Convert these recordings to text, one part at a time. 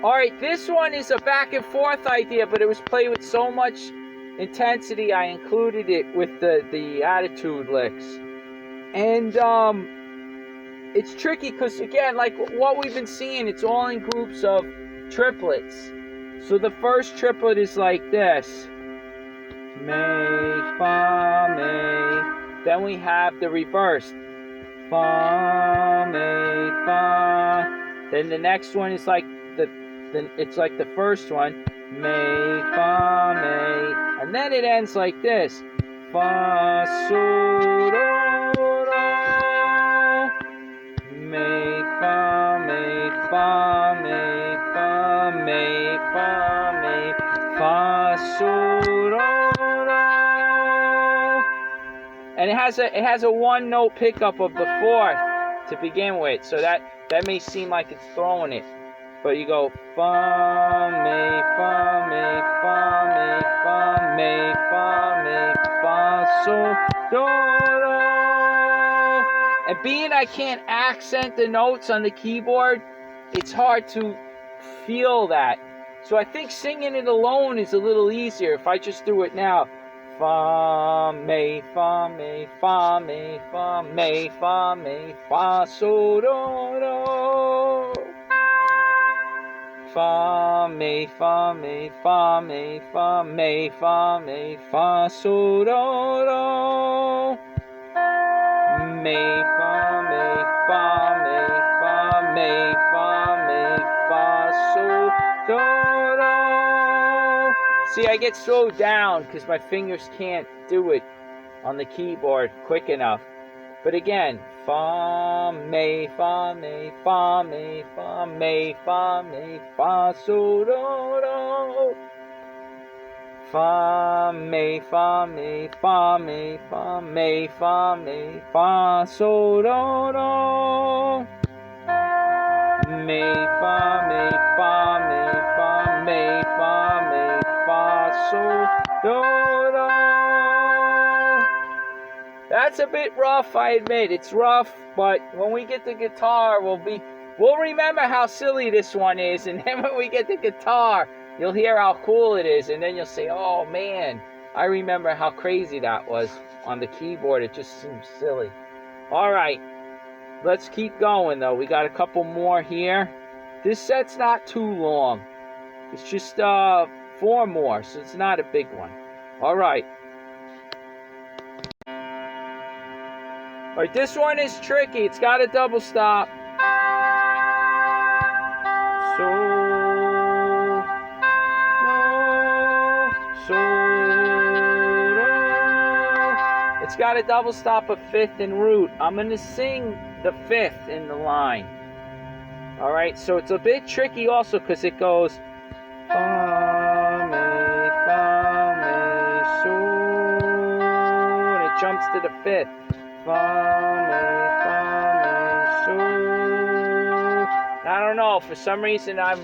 Alright, this one is a back and forth idea, but it was played with so much intensity, I included it with the attitude licks. And it's tricky because, again, like what we've been seeing, it's all in groups of triplets. So the first triplet is like this. May, fa, may. Then we have the reverse. Fa, may, fa. Then the next one is like it's like the first one. May, fa, may. And then it ends like this. Fa, sol, do, do. May, fa, may, fa, may, fa, may, fa, may, fa, sol, do, do. And it has a one note pickup of the fourth to begin with, so that may seem like it's throwing it. But you go fa, may, fa, may, fa, may, fa, may, fa, may, fa, sol, do, do. And being I can't accent the notes on the keyboard, it's hard to feel that. So I think singing it alone is a little easier if I just do it now. Fa, may, fa, may, fa, may, fa, may, fa, may, fa, sol, do, do. Fa, may, fa, may, fa, may, fa, may, fa, may, fa, sol, do, do. May, fa, may, fa, may, fa, may, fa, may, fa, sol, do, do. See, I get slowed down because my fingers can't do it on the keyboard quick enough. But again, fa, may, fa, may, fa, may, fa, may, fa, may, fa, sol, do, do. Fa, may, fa, may, fa, may, fa, may, fa, may, fa, sol, do, do. May, fa, may, fa, may, fa, may, fa, may, fa, sol, do, do. That's a bit rough, I admit. It's rough, but when we get the guitar, we'll remember how silly this one is, and then when we get the guitar, you'll hear how cool it is, and then you'll say, oh man, I remember how crazy that was on the keyboard. It just seems silly. Alright, let's keep going though. We got a couple more here. This set's not too long. It's just 4 more, so it's not a big one. Alright. Alright, this one is tricky. It's got a double stop. So, do, so, do. It's got a double stop of 5th and root. I'm going to sing the 5th in the line. Alright, so it's a bit tricky also because it goes fa, may, sol, and it jumps to the 5th. Fa, may, sol. I don't know, for some reason I've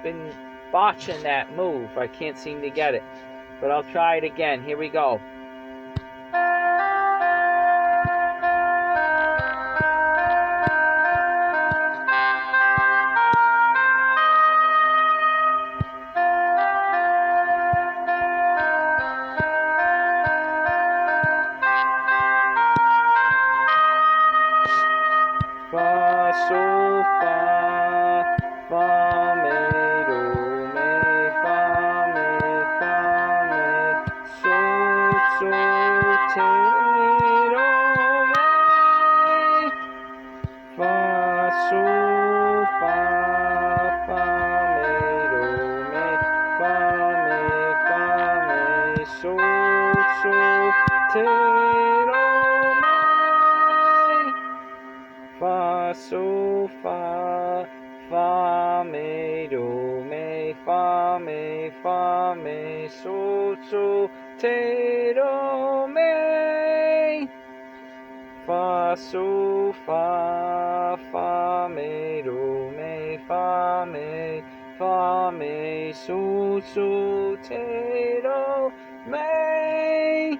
been botching that move. I can't seem to get it. But I'll try it again. Here we go. Fa, sol, fa, fa, may, do, may, fa, may, fa, may, sol, sol, te, do, may. Fa, sol, fa, fa, may, do, may, fa, may, fa, may, sol, sol, te, do, may. Fa, sol, fa, fa, may, do, may, fa, may, sol, sol, te, do, may. Fa, sol, fa, fa, may, do, may, fa, may, sol, sol, te, do, may.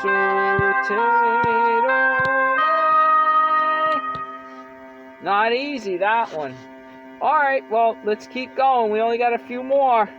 sol, te, do, me. Not easy, that one. Alright, well, let's keep going. We only got a few more.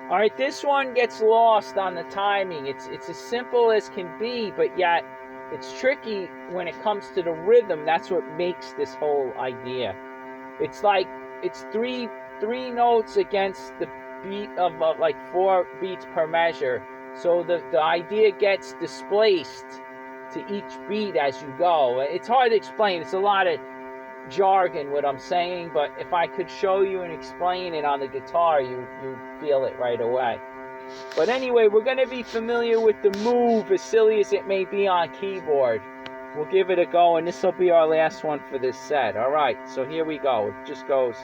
Alright, this one gets lost on the timing. It's as simple as can be, but yet it's tricky when it comes to the rhythm. That's what makes this whole idea. It's like it's three notes against the beat of like 4 beats per measure. So the idea gets displaced to each beat as you go. It's hard to explain. It's a lot of jargon what I'm saying, but if I could show you and explain it on the guitar, you feel it right away. But anyway, we're going to be familiar with the move, as silly as it may be on keyboard. We'll give it a go, and this will be our last one for this set. Alright, so here we go. It just goes.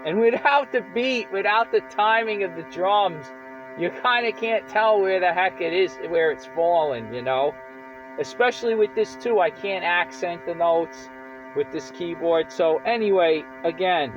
And without the beat, without the timing of the drums, you kind of can't tell where the heck it is, where it's falling, you know? Especially with this too, I can't accent the notes with this keyboard. So anyway, again.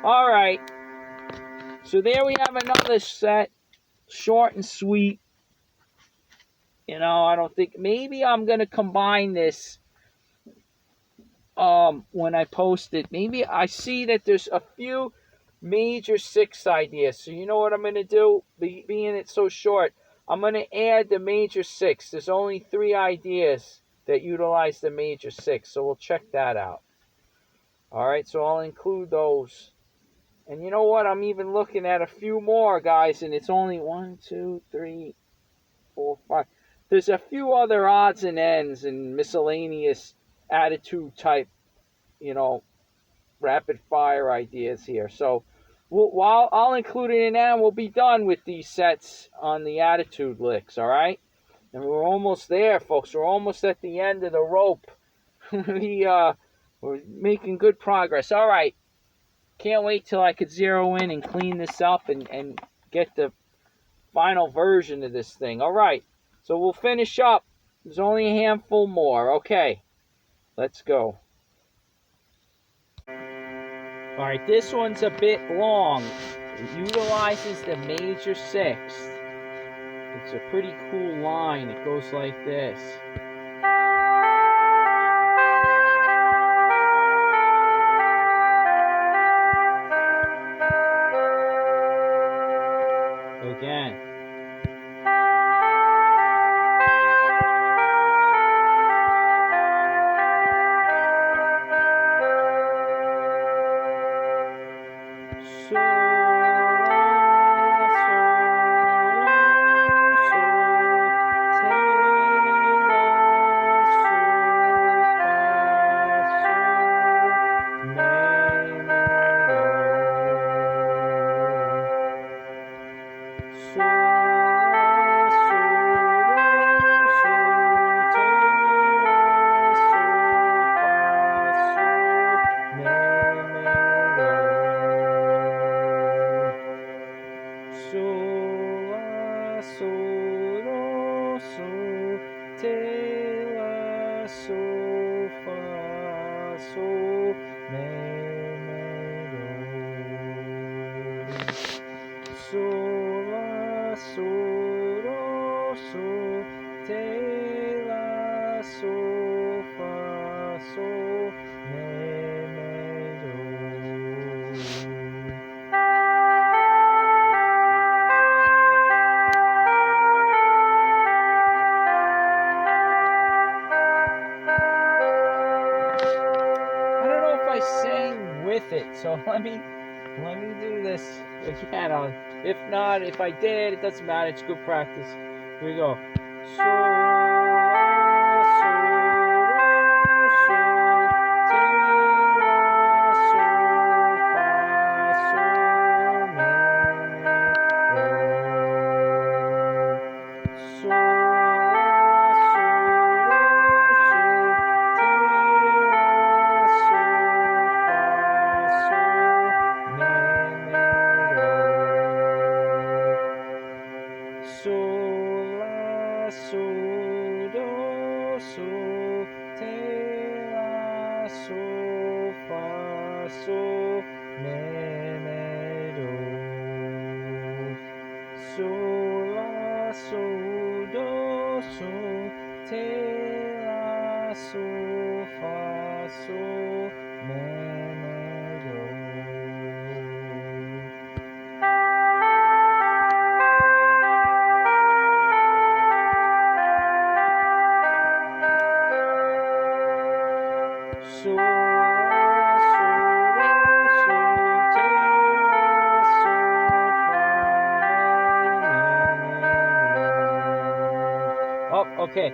All right. So there we have another set. Short and sweet. You know, I don't think... Maybe I'm going to combine this when I post it. Maybe I see that there's a few major 6 ideas. So you know what I'm going to do? Being it so short, I'm going to add the major 6. There's only 3 ideas that utilize the major 6. So we'll check that out. All right, so I'll include those. And you know what? I'm even looking at a few more, guys, and it's only 1, 2, 3, 4, 5. There's a few other odds and ends and miscellaneous attitude type, you know, rapid fire ideas here. So while I'll include it in that, we'll be done with these sets on the attitude licks, all right? And we're almost there, folks. We're almost at the end of the rope. We're making good progress. All right. Can't wait till I could zero in and clean this up and get the final version of this thing. All right. So we'll finish up. There's only a handful more. Okay. Let's go. All right. This one's a bit long. It utilizes the major 6th. It's a pretty cool line. It goes like this. Again. So let me do this again. If not, if I did, it doesn't matter. It's good practice. Here we go. Okay.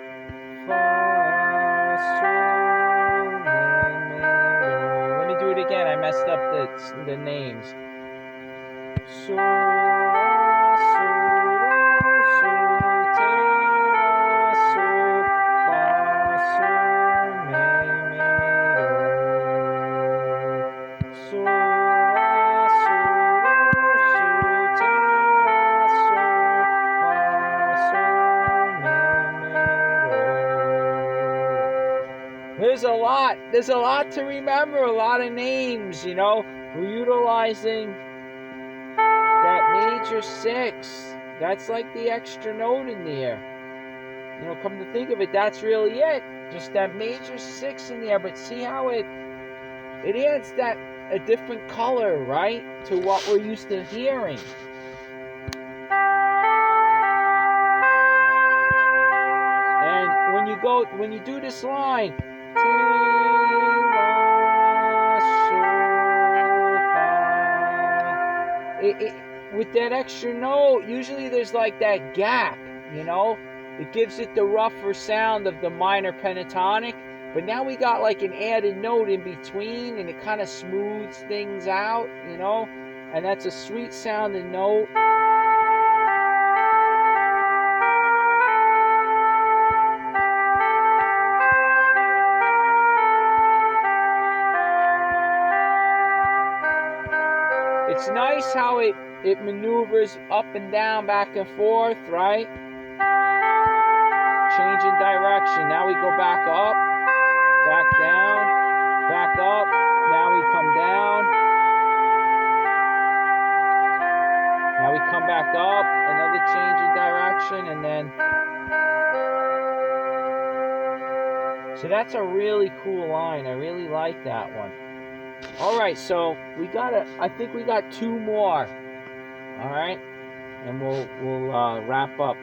Let me do it again. I messed up the names. There's a lot to remember, a lot of names, you know. we're utilizing that major 6. That's like the extra note in there. You know, come to think of it, that's really it. Just that major 6 in there. But see how it adds that a different color, right, to what we're used to hearing. And when you do this line, with that extra note, usually there's like that gap, you know? It gives it the rougher sound of the minor pentatonic, but now we got like an added note in between, and it kind of smooths things out, you know? And that's a sweet sounding note. It's nice how it maneuvers up and down, back and forth, right? Changing direction. Now we go back up, back down, back up. Now we come down. Now we come back up, another change in direction, and then... So that's a really cool line. I really like that one. All right, so I think we got 2 more. All right, and we'll wrap up.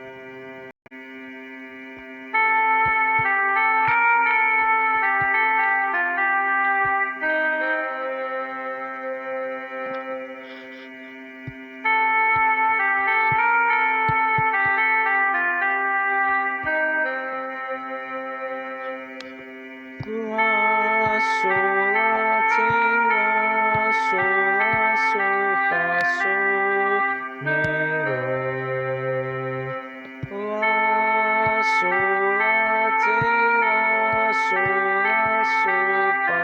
La, sol, la, ti, la, sol, la, sol, fa, sol, mi, do. La, sol, la, ti, la, sol, la, sol, fa,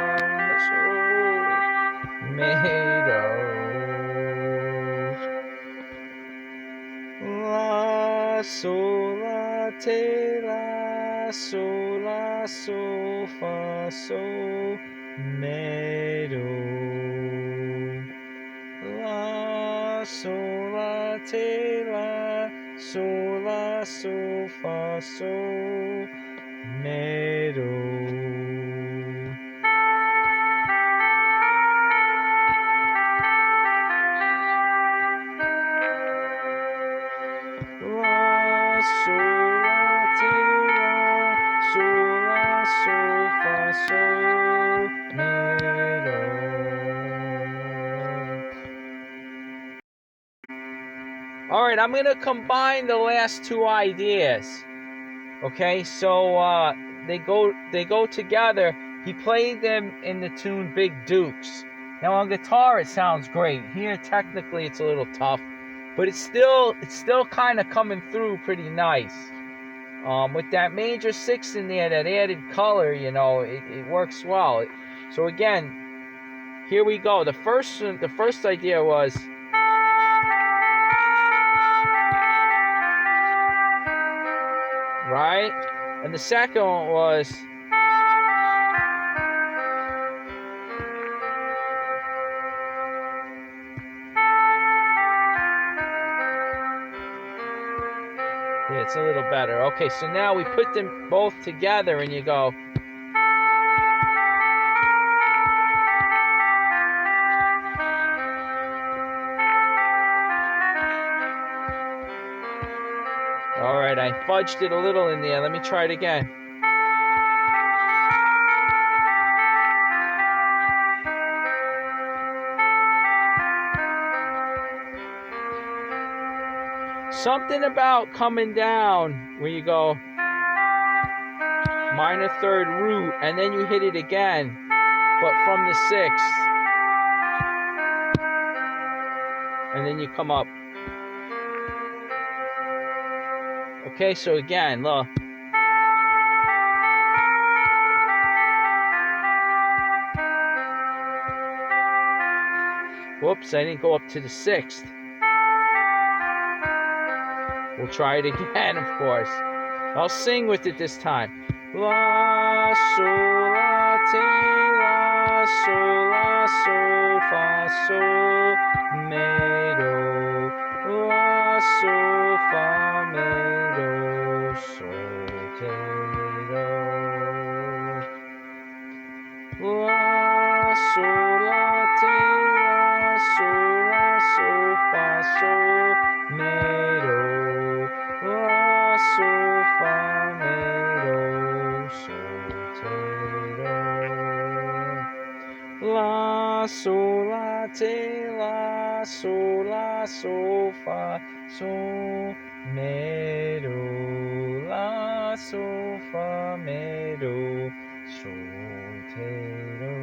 sol, mi, do. La, sol, la, ti, la, sol, la, sol, fa, sol, mi, do. La, sol, la, ti, la, sol, la, sol, fa, sol, mi, do. La, sol, la, ti, la, sol, la, sol, fa, sol, mi, do. All right, I'm going to combine the last 2 ideas. Okay, so they go together. He played them in the tune Big Dukes. Now on guitar it sounds great. Here technically it's a little tough, but it's still kind of coming through pretty nice. With that major 6 in there, that added color, you know, it works well. So again, here we go. The first idea was, right? And the second one was, yeah, it's a little better. Okay, so now we put them both together and you go, all right, I fudged it a little in there. Let me try it again. Something about coming down where you go minor 3rd root and then you hit it again, but from the 6th, and then you come up. Okay, so again, look. Whoops, I didn't go up to the 6th. We'll try it again, of course. I'll sing with it this time. La, sol, la, ti, la, sol, la, sol, fa, sol, me, do, la, sol, fa, me, do, sol, te, do. La, sol, la, te, la, sol, fa, sol, me, do, la, sol, fa, me, do, sol, te, do. La, sol, la, te, la, sol, fa, sol, me, do, la, sol, fa, me, do, sol, te, do.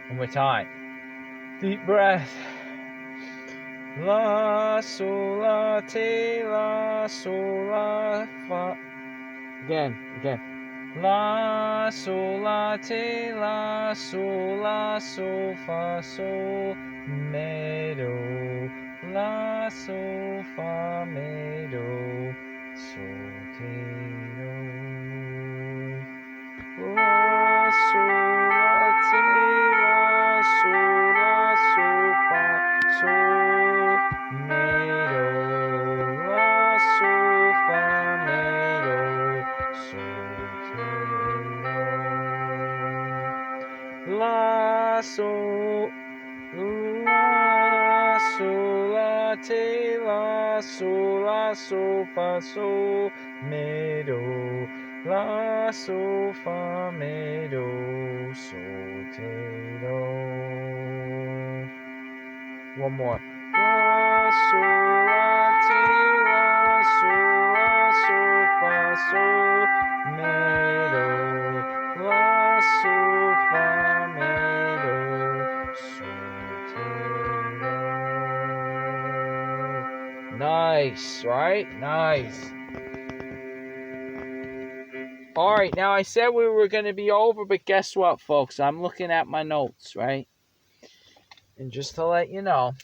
One more time. Deep breath. La, sol, la, te, la, sol, la, fa. Again. La, sol, la, te, la, sol, fa, sol, me, do, la, sol, fa, me, do, sol, te, do. La, sol, la, te, la, sol, fa, sol, me, do, la, sol, fa, me, do, sol, te, do. La, sol, la, te, la, sol, fa, sol, me, do, la, sol, fa, me, do, sol, te, do. One more. La, sol, la, te, la, sol, fa, sol, me, do, la, sol, fa, me, do, sol, te, do. Nice, right? Nice. All right, now I said we were going to be over, but guess what, folks? I'm looking at my notes, right? And just to let you know,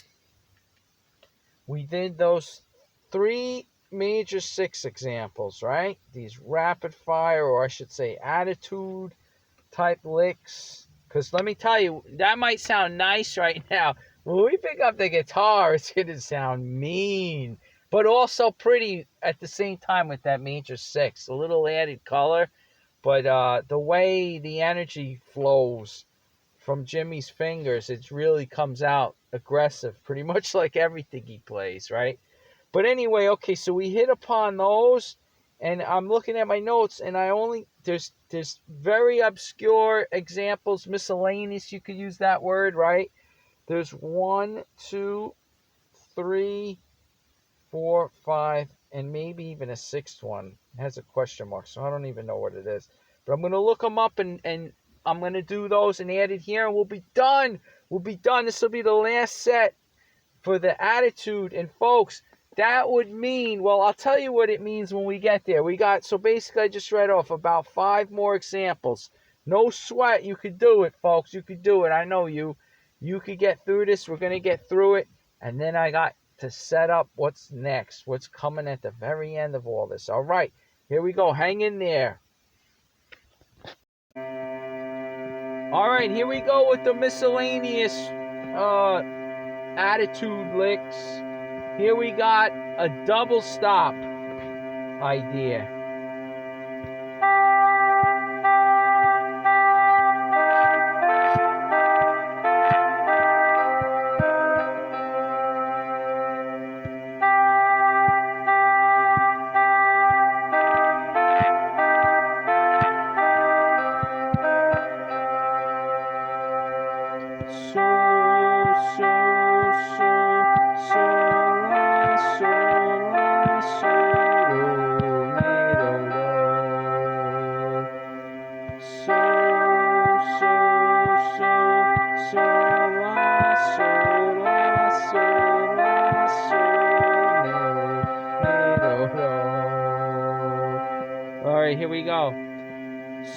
we did those 3 major 6 examples, right? These rapid fire, or I should say attitude type licks. Because let me tell you, that might sound nice right now. When we pick up the guitar, it's going to sound mean, but also pretty at the same time with that major 6. A little added color, but the way the energy flows from Jimmy's fingers, it really comes out aggressive, pretty much like everything he plays, right? But anyway, okay, so we hit upon those, and I'm looking at my notes, and there's very obscure examples, miscellaneous, you could use that word, right? There's 1, 2, 3, 4, 5, and maybe even a 6th one. It has a question mark, so I don't even know what it is. But I'm going to look them up, and I'm going to do those and add it here, and we'll be done. This will be the last set for the attitude. And folks, that would mean, well, I'll tell you what it means when we get there. So basically I just read off about 5 more examples. No sweat. You could do it, folks. You could do it. I know you. You could get through this. We're going to get through it. And then I got to set up what's next, what's coming at the very end of all this. All right, here we go. Hang in there. All right, here we go with the miscellaneous attitude licks. Here we got a double stop idea. All right, here we go.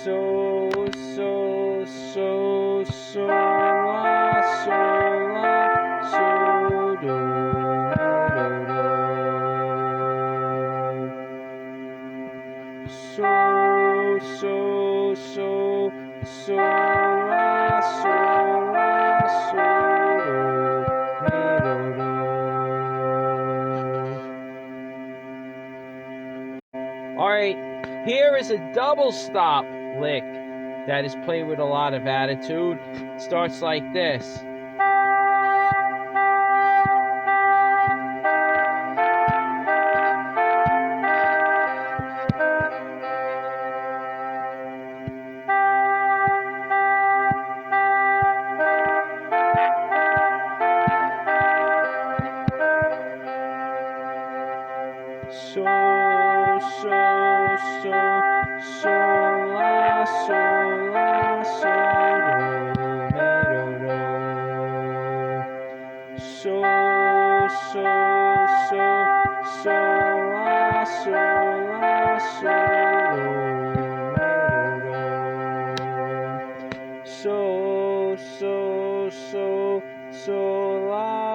So, la, do, do, do. So, Here is a double stop lick that is played with a lot of attitude. It starts like this. So, la,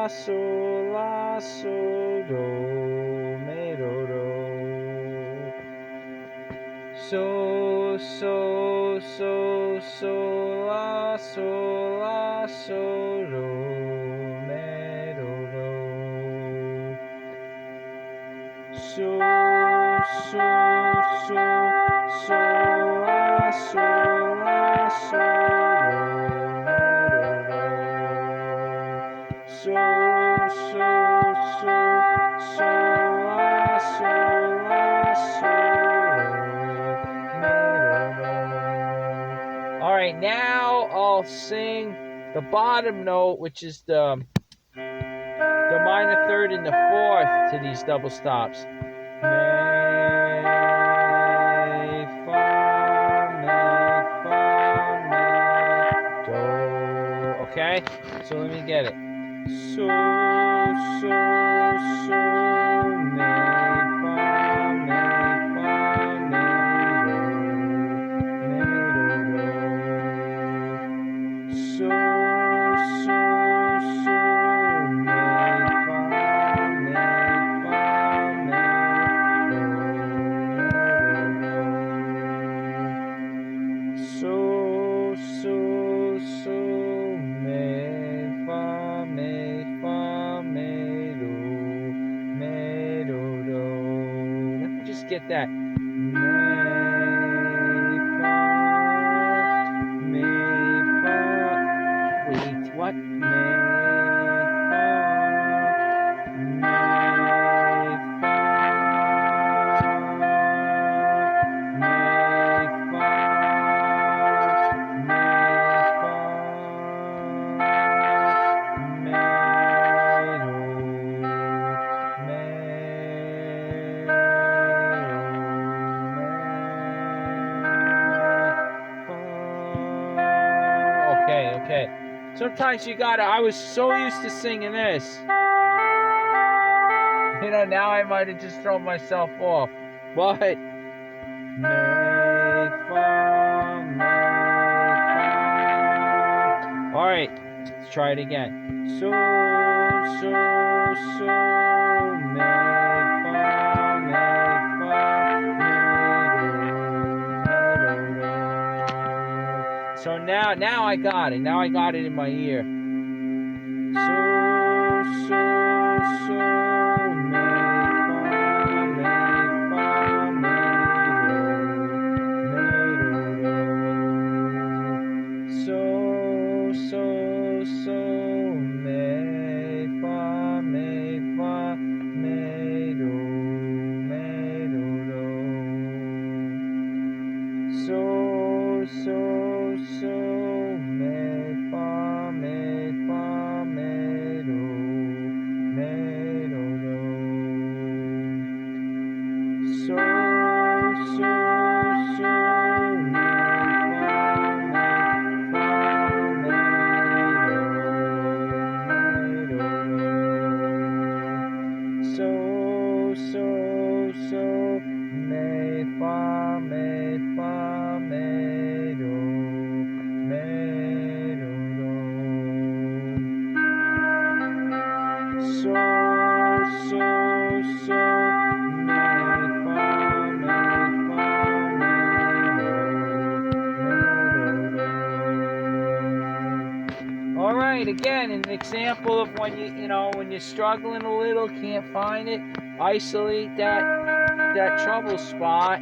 so, do, so, la, so, do, me, do, do. So, la, so, do, me, do, do. So, la, so, do, All right, now I'll sing the bottom note, which is the minor third and the fourth to these double stops. Me, fa, do. Okay, so let me get it. So, me, get that. Wait, what? Okay. Sometimes you gotta, I was so used to singing this. You know, now I might have just thrown myself off. But, alright, let's try it again. So, So now I got it. Now I got it in my ear. Alright, again, an example of when when you're struggling a little, can't find it, isolate that trouble spot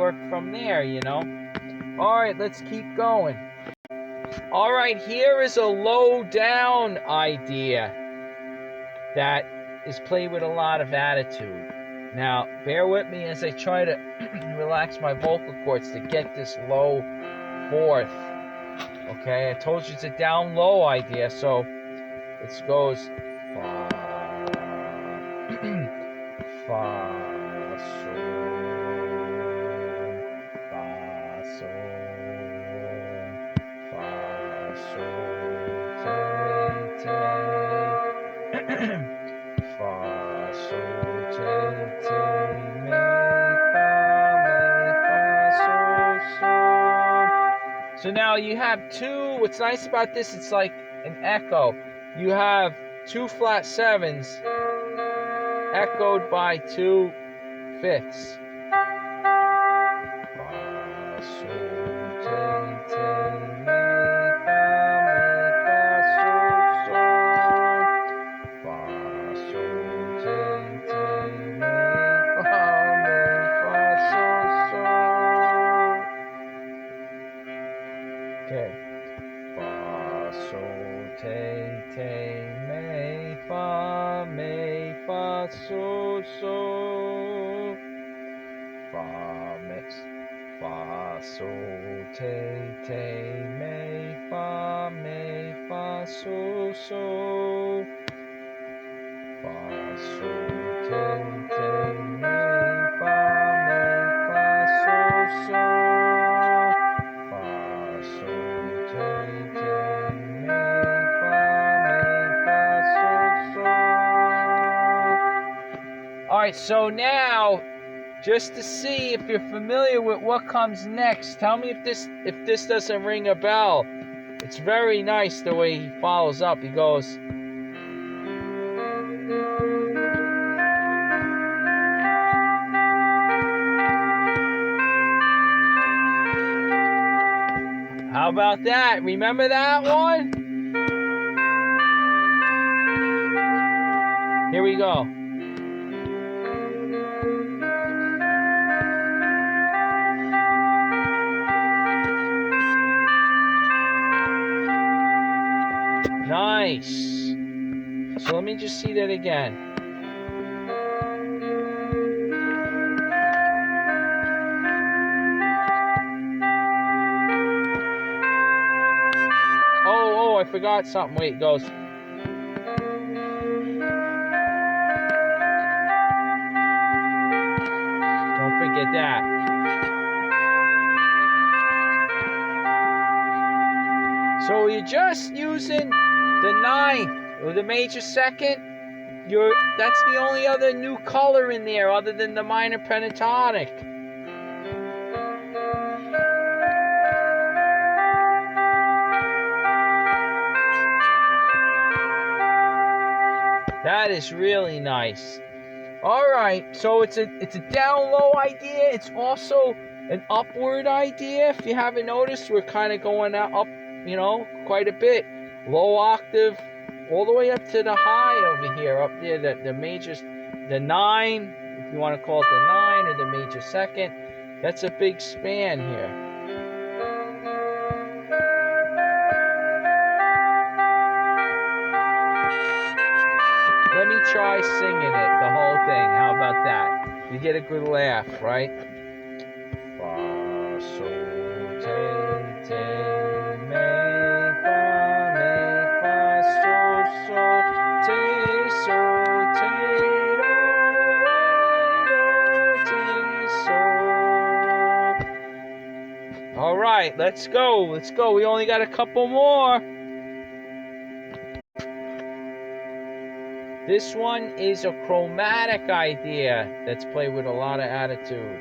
work from there, you know. All right, let's keep going. All right, here is a low down idea that is played with a lot of attitude. Now, bear with me as I try to relax my vocal cords to get this low fourth. Okay, I told you it's a down low idea, so it goes fa, fa, so now you have two. What's nice about this, it's like an echo. You have two flat sevens echoed by 2/5. Okay. Fa, sol, te, te, me, fa, sol, sol. Fa, mix. Fa, sol, te, me, fa, sol, sol. Fa, sol, te, me, fa, sol, sol. Alright, so now, just to see if you're familiar with what comes next, tell me if this doesn't ring a bell. It's very nice the way he follows up. He goes, how about that? Remember that one? Here we go. Nice. So let me just see that again. Oh, I forgot something. Wait, it goes. Don't forget that. So you're just using the ninth or the major second. That's the only other new color in there other than the minor pentatonic. That is really nice. All right, so it's a down low idea. It's also an upward idea. If you haven't noticed, we're kind of going up, you know, quite a bit. Low octave, all the way up to the high over here, up there, the major, the 9, if you want to call it the 9 or the major second. That's a big span here. Let me try singing it, the whole thing. How about that? You get a good laugh, right? Fa, sol, te, me, fa, sol, sol, te, do, re, do, te, sol. All right, let's go. Let's go. We only got a couple more. This one is a chromatic idea that's played with a lot of attitude.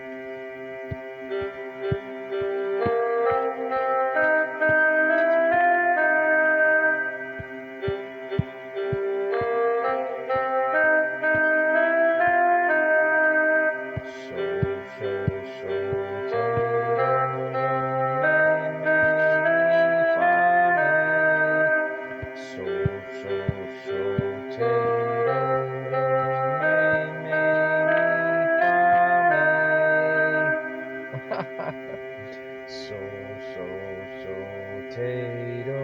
te, do,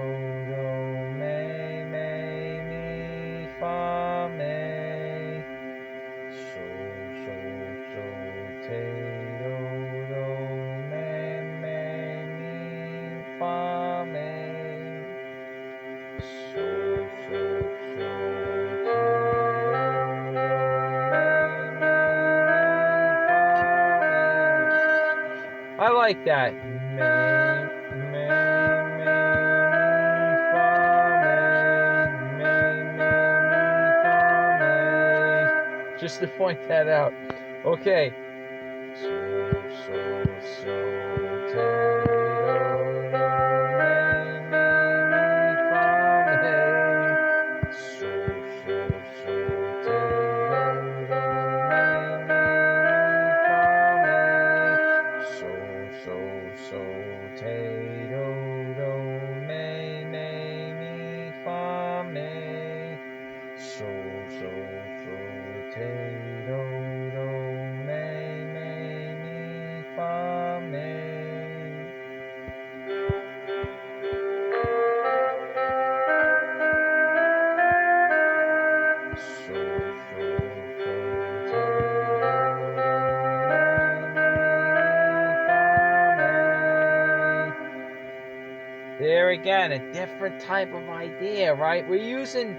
me, mi, fa, me. So, te, do, me, mi, fa, me. So, te, do, I like that. Just to point that out. Okay. There again, a different type of idea, right? We're using,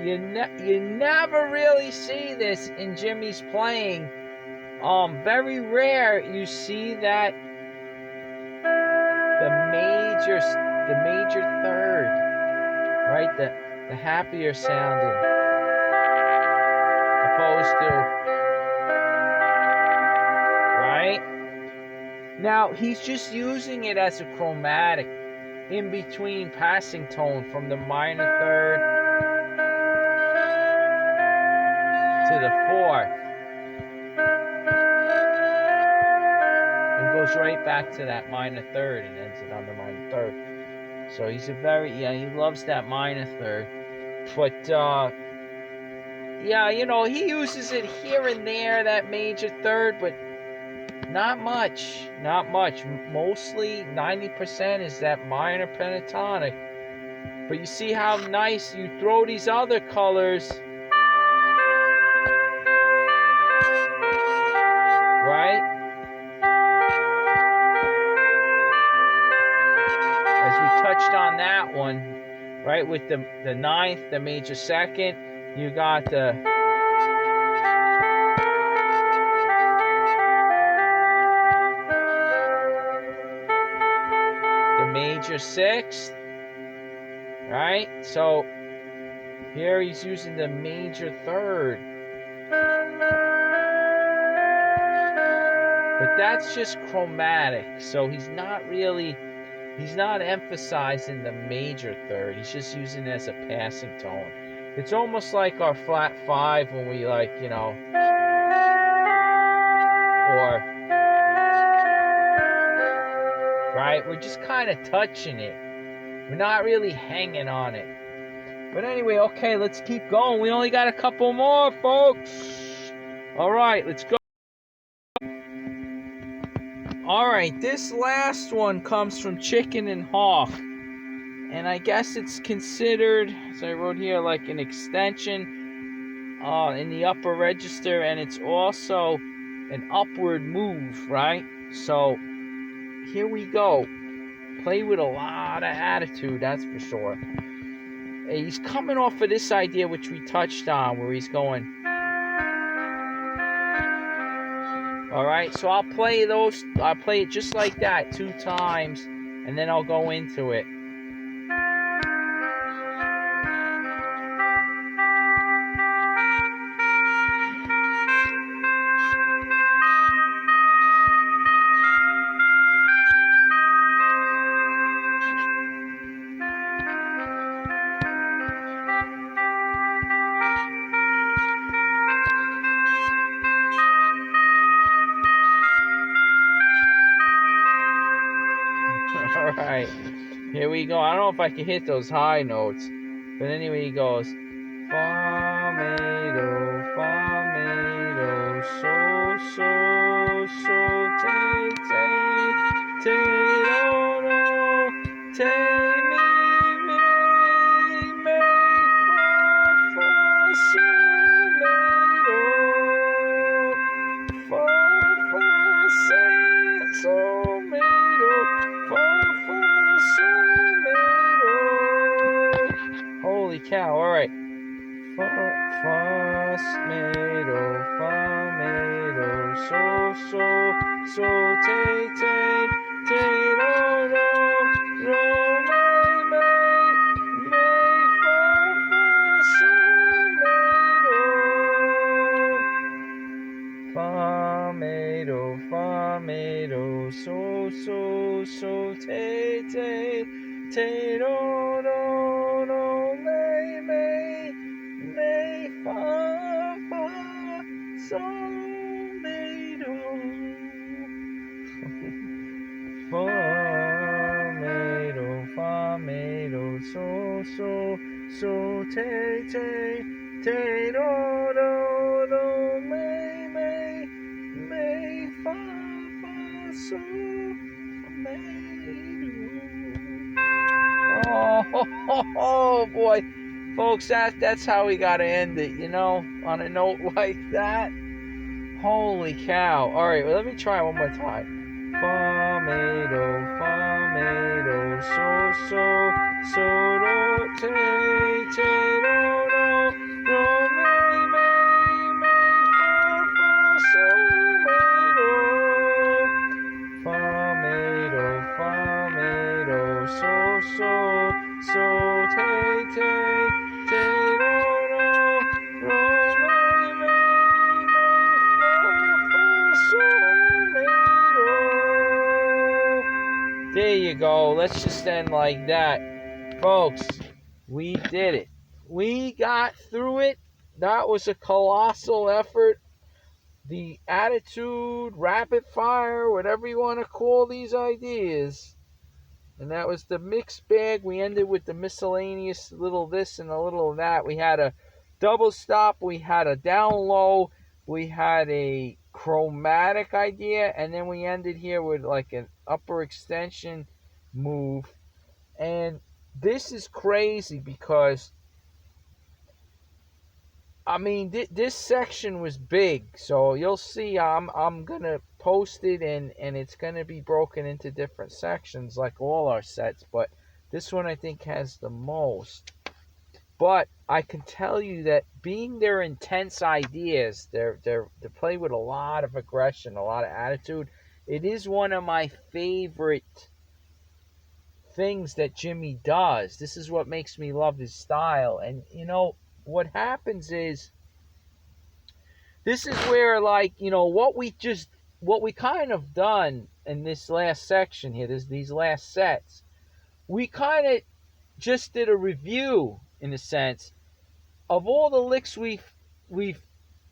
you never really see this in Jimmy's playing. Very rare you see that the major third, right? The happier sounding, opposed to, right? Now he's just using it as a chromatic in between passing tone from the minor third to the fourth, and goes right back to that minor third and ends it on the minor third. So he's he loves that minor third. But yeah, he uses it here and there, that major third, but not much. Mostly 90% is that minor pentatonic. But you see how nice you throw these other colors, right? As we touched on that one, right? With the ninth, the major second, you got the major sixth, right? So here he's using the major third. But that's just chromatic. So he's not emphasizing the major third. He's just using it as a passing tone. It's almost like our flat five when we or right? We're just kind of touching it. We're not really hanging on it. But anyway, okay, let's keep going. We only got a couple more, folks. All right, let's go. All right, this last one comes from Chicken and Hawk. And I guess it's considered, as I wrote here, like an extension in the upper register. And it's also an upward move, right? So here we go. Play with a lot of attitude, that's for sure. He's coming off of this idea which we touched on, where he's going. All right, so I'll play it just like that 2 times, and then I'll go into it. Alright, here we go. I don't know if I can hit those high notes, but anyway, he goes fa, mi, do, so, te, do, Take me, me, fa, so, holy cow, alright. Fa, so, tay, do, may, fa, so, so, tay, do, may, fa, so, do. Fa, so, tay, do, may, fa, so, oh boy, folks, that's how we gotta end it, on a note like that. Holy cow. Alright, well, let me try one more time. Fa, so, do, tay, do, may, fa, so, so, tay, do, there you go. Let's just end like that. Folks, we did it. We got through it. That was a colossal effort. The attitude, rapid fire, whatever you want to call these ideas. And that was the mixed bag. We ended with the miscellaneous, little this and a little of that. We had a double stop. We had a down low. We had a chromatic idea. And then we ended here with like an upper extension move. And this is crazy because, I mean, this section was big. So you'll see I'm going to post it and it's going to be broken into different sections like all our sets. But this one I think has the most. But I can tell you that being their intense ideas, they play with a lot of aggression, a lot of attitude. It is one of my favorite things that Jimmy does. This is what makes me love his style. And what happens is, this is where, like, what we kind of done in this last section here, these last sets, we kind of just did a review, in a sense, of all the licks we've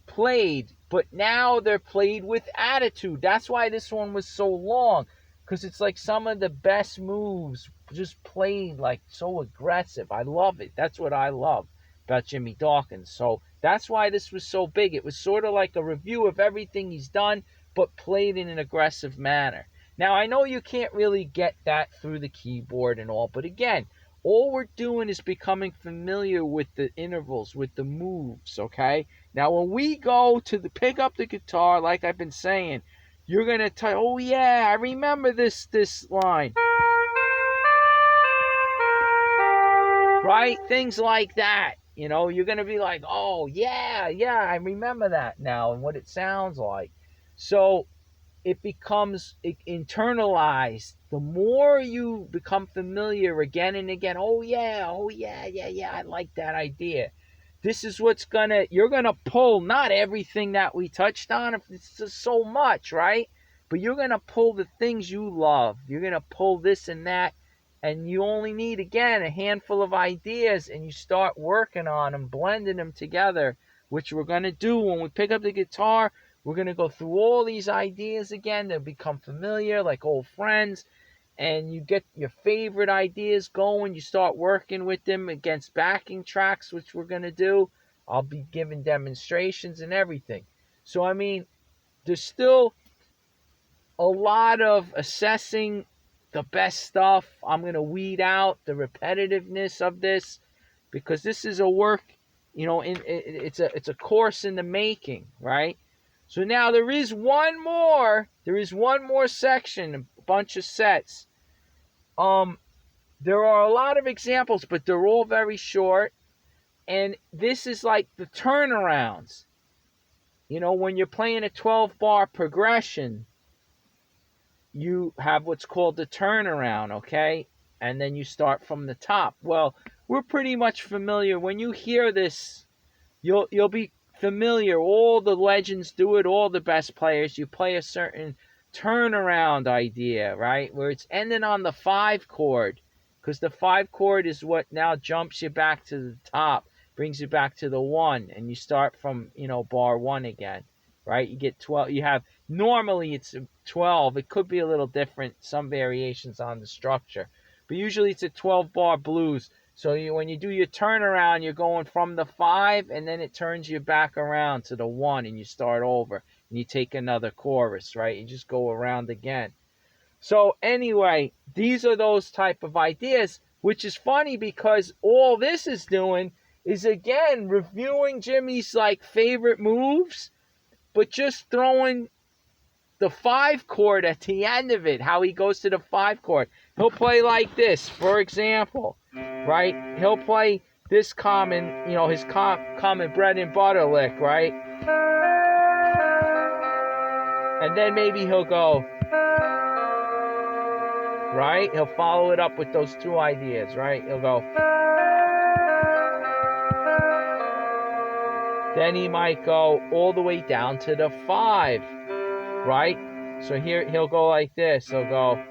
played, but now they're played with attitude. That's why this one was so long, because it's like some of the best moves just played like so aggressive. I love it. That's what I love about Jimmy Dawkins. So that's why this was so big. It was sort of like a review of everything he's done, but played in an aggressive manner. Now, I know you can't really get that through the keyboard and all, but again, all we're doing is becoming familiar with the intervals, with the moves, okay? Now, when we go to pick up the guitar, like I've been saying, you're going to tell, oh yeah, I remember this line. Right? Things like that. You're going to be like, oh yeah, I remember that now and what it sounds like. So it becomes internalized. The more you become familiar again and again, oh yeah, I like that idea. This is you're gonna pull, not everything that we touched on, if it's just so much, right? But you're gonna pull the things you love. You're gonna pull this and that, and you only need, again, a handful of ideas, and you start working on them, blending them together, which we're gonna do when we pick up the guitar. We're going to go through all these ideas again. They'll become familiar, like old friends. And you get your favorite ideas going. You start working with them against backing tracks, which we're going to do. I'll be giving demonstrations and everything. So, I mean, there's still a lot of assessing the best stuff. I'm going to weed out the repetitiveness of this because this is a work, it's a course in the making, right? So now there is one more section, a bunch of sets. There are a lot of examples, but they're all very short. And this is like the turnarounds. When you're playing a 12-bar progression, you have what's called the turnaround, okay? And then you start from the top. Well, we're pretty much familiar. When you hear this, you'll be familiar. All the legends do it, all the best players. You play a certain turnaround idea, right? Where it's ending on the 5 chord. Because the 5 chord is what now jumps you back to the top, brings you back to the 1, and you start from, bar 1 again, right? You get 12. You have, normally it's 12. It could be a little different, some variations on the structure. But usually it's a 12-bar blues. So when you do your turnaround, you're going from the 5, and then it turns you back around to the 1, and you start over, and you take another chorus, right? You just go around again. So anyway, these are those type of ideas, which is funny because all this is doing is, again, reviewing Jimmy's favorite moves, but just throwing the 5 chord at the end of it, how he goes to the 5 chord. He'll play like this, for example, right? He'll play this common, his common bread and butter lick, right? And then maybe he'll go, right? He'll follow it up with those 2 ideas, right? He'll go. Then he might go all the way down to the 5, right? So here he'll go like this. He'll go.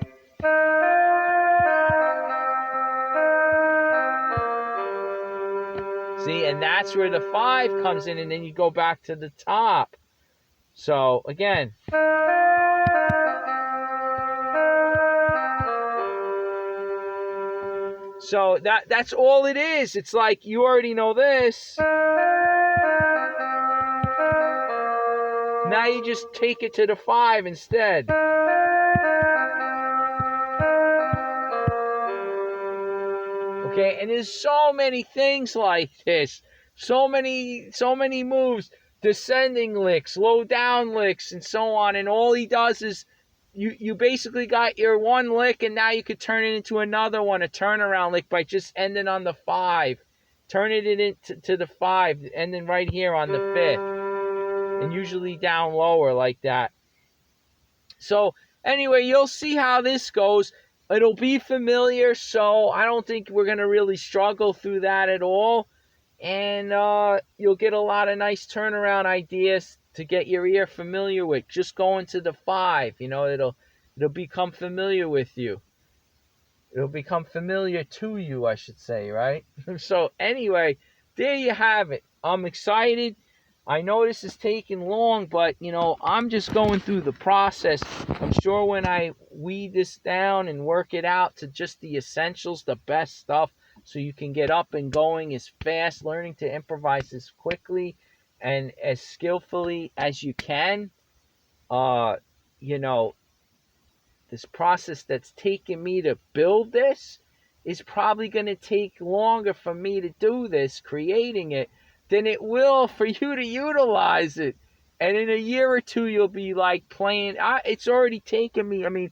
See, and that's where the 5 comes in, and then you go back to the top. So again. So that's all it is. It's like you already know this. Now you just take it to the 5 instead. Okay, and there's so many things like this. So many moves. Descending licks, low down licks, and so on. And all he does is you basically got your 1 lick, and now you could turn it into another one, a turnaround lick, by just ending on the 5. Turning it into the 5, ending right here on the 5th. And usually down lower like that. So anyway, you'll see how this goes. It'll be familiar, so I don't think we're going to really struggle through that at all. And you'll get a lot of nice turnaround ideas to get your ear familiar with. Just going to the 5, it'll become familiar with you. It'll become familiar to you, I should say, right? So anyway, there you have it. I'm excited. I know this is taking long, but, I'm just going through the process. I'm sure when I weed this down and work it out to just the essentials, the best stuff, so you can get up and going as fast, learning to improvise as quickly and as skillfully as you can. This process that's taken me to build this is probably going to take longer for me to do this, creating it, than it will for you to utilize it. And in a year or 2, you'll be playing. It's already taken me,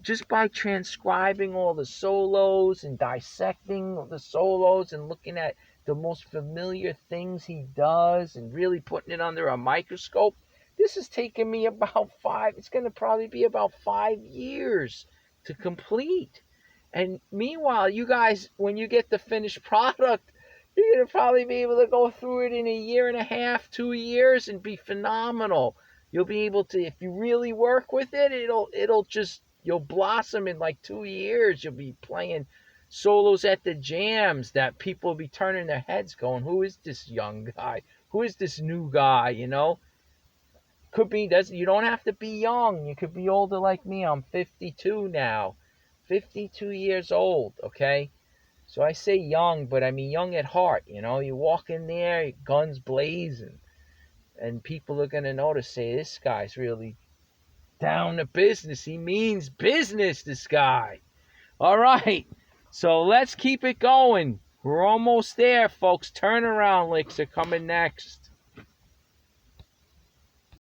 just by transcribing all the solos and dissecting the solos and looking at the most familiar things he does and really putting it under a microscope, this has taken me about 5. It's going to probably be about 5 years to complete. And meanwhile, you guys, when you get the finished product, you're going to probably be able to go through it in a year and a half, 2 years, and be phenomenal. You'll be able to, if you really work with it, you'll blossom in 2 years. You'll be playing solos at the jams that people will be turning their heads going, who is this young guy? Who is this new guy, Could be, you don't have to be young. You could be older like me. I'm 52 now. 52 years old, okay? So I say young, but I mean young at heart, You walk in there, guns blazing, and people are going to notice, say, this guy's really down to business. He means business, this guy. All right. So let's keep it going. We're almost there, folks. Turnaround licks are coming next.